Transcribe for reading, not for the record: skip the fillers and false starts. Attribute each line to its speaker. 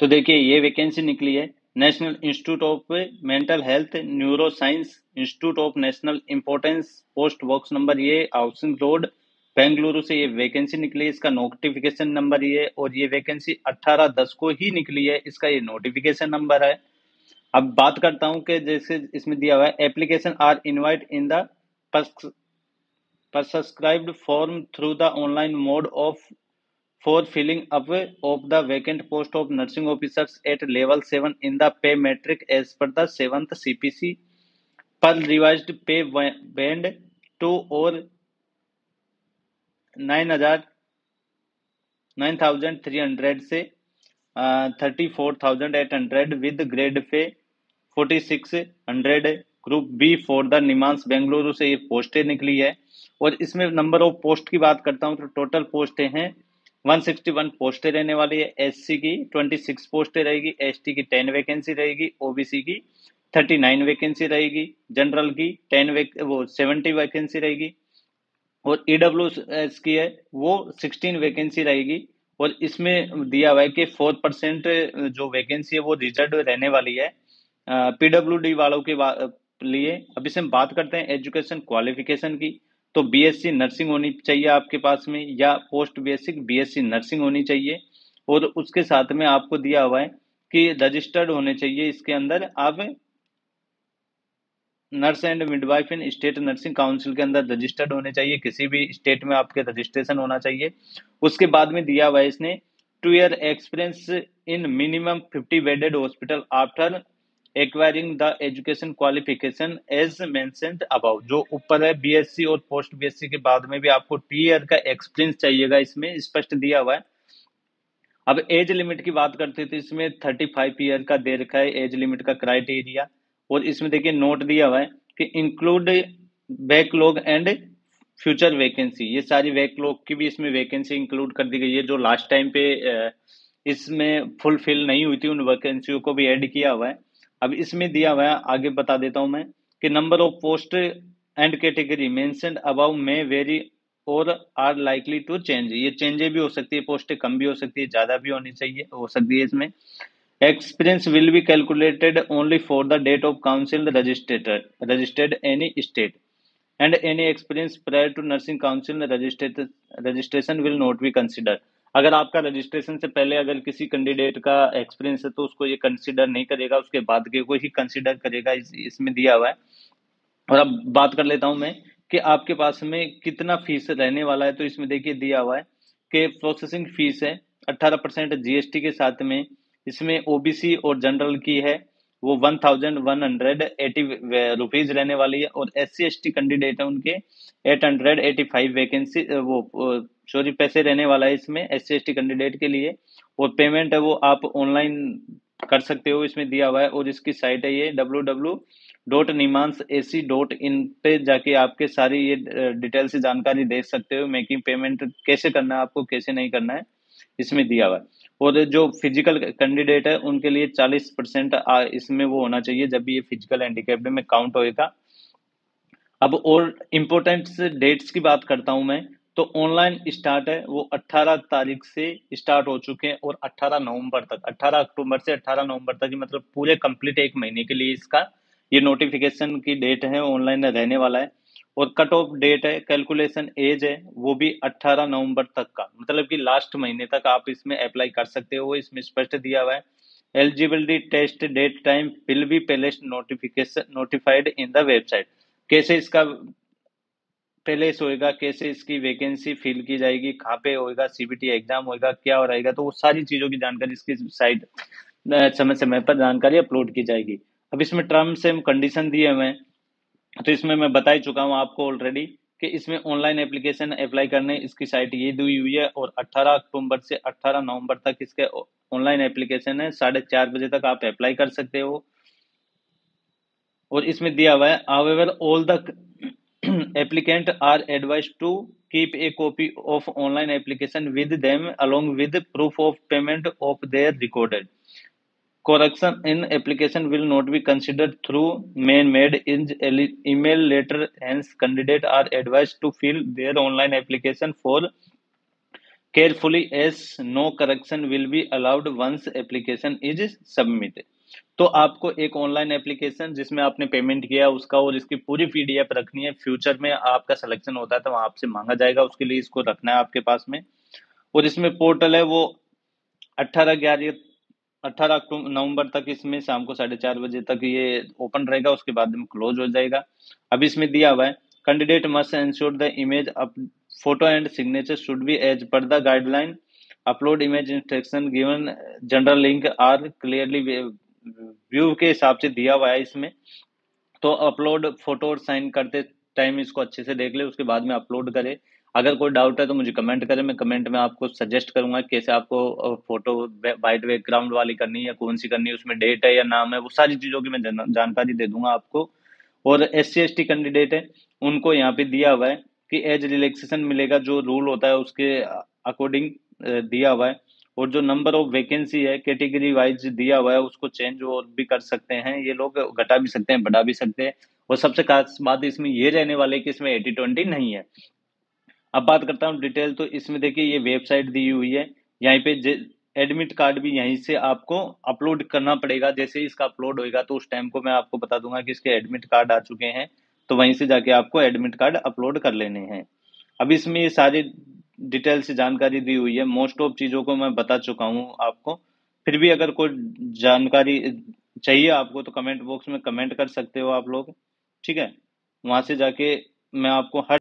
Speaker 1: तो देखिए ये वैकेंसी निकली है national institute of mental health neuro science institute of national importance post box number ये हाउसिंग रोड बेंगलुरु से ये वैकेंसी निकली है। इसका नोटिफिकेशन नंबर ये और ये वैकेंसी 18/10 को ही निकली है। इसका ये नोटिफिकेशन नंबर है। अब बात करता हूं कि जैसे इसमें दिया हुआ है application are invite in the prescribed form through the online mode of for filling up of the vacant post of nursing officers at level 7 in the pay metric as per the 7th CPC per revised pay band to or 9,300 से 34,800 with grade pay 4,600 group B for the NIMHANS Bengaluru से ये पोस्टें निकली है। और इसमें number of post की बात करता हूं तो टोटल पोस्टें हैं 161 पोस्टें रहने वाली है। एससी की 26 पोस्टें रहेगी, एसटी की 10 वैकेंसी रहेगी, ओबीसी की 39 वैकेंसी रहेगी, जनरल की 70 वैकेंसी रहेगी और ईडब्ल्यूएस की है वो 16 वैकेंसी रहेगी। और इसमें दिया हुआ है कि 4% जो वैकेंसी है वो रिजर्व रहने वाली है पीडब्ल्यूडी वालों के लिए। अब इसमें बात करते हैं एजुकेशन क्वालिफिकेशन की। तो बीएससी नर्सिंग होनी चाहिए आपके पास में या पोस्ट बेसिक बीएससी नर्सिंग होनी चाहिए। और उसके साथ में आपको दिया हुआ है कि रजिस्टर्ड होने चाहिए इसके अंदर आप nurse and midwife in state nursing council के अंदर रजिस्टर्ड होने चाहिए। किसी भी स्टेट में आपके रजिस्ट्रेशन होना चाहिए। उसके बाद में दिया हुआ है इसने 2 year experience in minimum 50 bedded hospital after acquiring the education qualification as mentioned above. जो ऊपर है बीएससी और पोस्ट बीएससी के बाद में भी आपको 2 ईयर का एक्सपीरियंस चाहिएगा, इसमें स्पष्ट दिया हुआ है। अब एज लिमिट की बात करते थे, इसमें 35 ईयर का दे रखा है एज लिमिट का क्राइटेरिया। और इसमें देखिए नोट दिया हुआ है कि include backlog and future vacancy. ये सारी बैकलॉग की भी इसमें वैकेंसी इंक्लूड कर दी गई है जो लास्ट टाइम पे इसमें फुलफिल नहीं हुई थी, उन वैकेंसियों को भी ऐड किया हुआ है। अब इसमें दिया हुआ है, आगे बता देता हूं मैं कि number of post and category mentioned above में वेरी और आर लाइकली टू चेंज। ये चेंजेस भी हो सकती है, पोस्टें कम भी हो सकती है, ज्यादा भी होनी चाहिए हो सकती है। इसमें experience will be calculated only for the date of council registered any state and any experience prior to nursing council registration will not be considered। अगर आपका रजिस्ट्रेशन से पहले अगर किसी कैंडिडेट का एक्सपीरियंस है तो उसको ये कंसीडर नहीं करेगा, उसके बाद के को ही कंसीडर करेगा। इसमें दिया हुआ है। और अब बात कर लेता हूं मैं कि आपके पास में कितना फीस रहने वाला है। तो इसमें देखिए दिया हुआ है कि प्रोसेसिंग फीस है 18% जीएसटी के साथ में। इसमें ओबीसी और जनरल की है वो 1,180 रुपीज रहने वाली है। और SC ST कैंडिडेट है उनके 885 वैकेंसी वो सॉरी पैसे रहने वाला है इसमें SC ST कैंडिडेट के लिए। और पेमेंट है वो आप ऑनलाइन कर सकते हो, इसमें दिया हुआ है। और इसकी साइट है ये www.nimansac.in पे जाके आपके सारी ये डिटेल से जानकारी देख सकते हो। मेकिंग पेमेंट कैसे करना है आपको, कैसे नहीं करना है, इसमें दिया हुआ है। और जो फिजिकल कैंडिडेट है उनके लिए 40% इसमें वो होना चाहिए जब भी ये फिजिकल हैंडीकैप्ड में काउंट होएगा। अब और इम्पोर्टेंट डेट्स की बात करता हूं मैं। तो ऑनलाइन स्टार्ट है वो 18 तारीख से स्टार्ट हो चुके हैं और 18 नवंबर तक, 18 अक्टूबर से 18 नवंबर तक, मतलब पूरे कंप्लीट एक महीने के लिए इसका ये नोटिफिकेशन की डेट है ऑनलाइन रहने वाला है। और कट ऑफ डेट है, कैलकुलेशन एज है वो भी 18 नवंबर तक का, मतलब कि लास्ट महीने तक आप इसमें अप्लाई कर सकते हो, इसमें स्पष्ट दिया हुआ है। Eligibility test date time will be पहले notification notified in the website. कैसे इसका पहले होएगा, कैसे इसकी वैकेंसी फिल की जाएगी, कहाँ पे होएगा, सीबीटी एग्जाम होएगा, क्या हो रहेगा, तो वो सारी चीजों की जानकारी इसकी साइट समय समय पर जानकारी अपलोड की जाएगी। अब इसमें टर्म्स एंड कंडीशन दिए हुए हैं। तो इसमें मैं बता ही चुका हूँ आपको ऑलरेडी कि इसमें ऑनलाइन एप्लीकेशन अप्लाई करने इसकी साइट ये दी हुई है। और 18 अक्टूबर से 18 नवंबर तक इसके ऑनलाइन एप्लीकेशन है, 4:30 बजे तक आप अप्लाई कर सकते हो। और इसमें दिया हुआ है however all the applicant are advised to keep a copy of online application with them along with proof of payment of their recorded correction in application will not be considered through main made in email letter, hence candidate are advised to fill their online application for carefully as no correction will be allowed once application is submitted. तो आपको एक online application जिसमें आपने payment किया उसका और इसकी पूरी पीडीएफ रखनी है। फ्यूचर में आपका सिलेक्शन होता है तो वहां आपसे मांगा जाएगा, उसके लिए इसको रखना है आपके पास में। और इसमें पोर्टल है वो 18 नवंबर तक इसमें शाम को 4:30 बजे तक ये ओपन रहेगा, उसके बाद में क्लोज हो जाएगा। अब इसमें दिया हुआ है candidate must ensure the image photo and signature should be as per the guideline upload image instruction given general link are clearly view के हिसाब से दिया हुआ है इसमें। तो अपलोड फोटो और साइन करते टाइम इसको अच्छे से देख ले, उसके बाद में अपलोड करे। अगर कोई डाउट है तो मुझे कमेंट करें, मैं कमेंट में आपको सजेस्ट करूंगा कैसे आपको फोटो वाइट बैकग्राउंड वाली करनी है या कौन सी करनी है, उसमें डेट है या नाम है, वो सारी चीजों की मैं जानकारी दे दूंगा आपको। और SC ST कैंडिडेट है उनको यहाँ पे दिया हुआ है कि एज रिलैक्सेशन मिलेगा, जो रूल होता है उसके अकॉर्डिंग दिया हुआ है। और जो नंबर ऑफ वैकेंसी है कैटेगरी वाइज दिया हुआ है, उसको चेंज और भी कर सकते हैं ये लोग, घटा भी सकते हैं बढ़ा भी सकते हैं। और सबसे खास बात इसमें ये रहने वाली है कि इसमें 80-20 नहीं है। अब बात करता हूँ डिटेल, तो इसमें देखिए ये वेबसाइट दी हुई है, यहाँ पे एडमिट कार्ड भी यहीं से आपको अपलोड करना पड़ेगा। जैसे ही इसका अपलोड होएगा तो उस टाइम को मैं आपको बता दूंगा कि इसके एडमिट कार्ड आ चुके हैं, तो वहीं से जाके आपको एडमिट कार्ड अपलोड कर लेने हैं। अब इसमें ये सारी डिटेल से जानकारी दी हुई है, मोस्ट ऑफ चीजों को मैं बता चुका हूँ आपको। फिर भी अगर कोई जानकारी चाहिए आपको तो कमेंट बॉक्स में कमेंट कर सकते हो आप लोग, ठीक है। वहां से जाके मैं आपको हर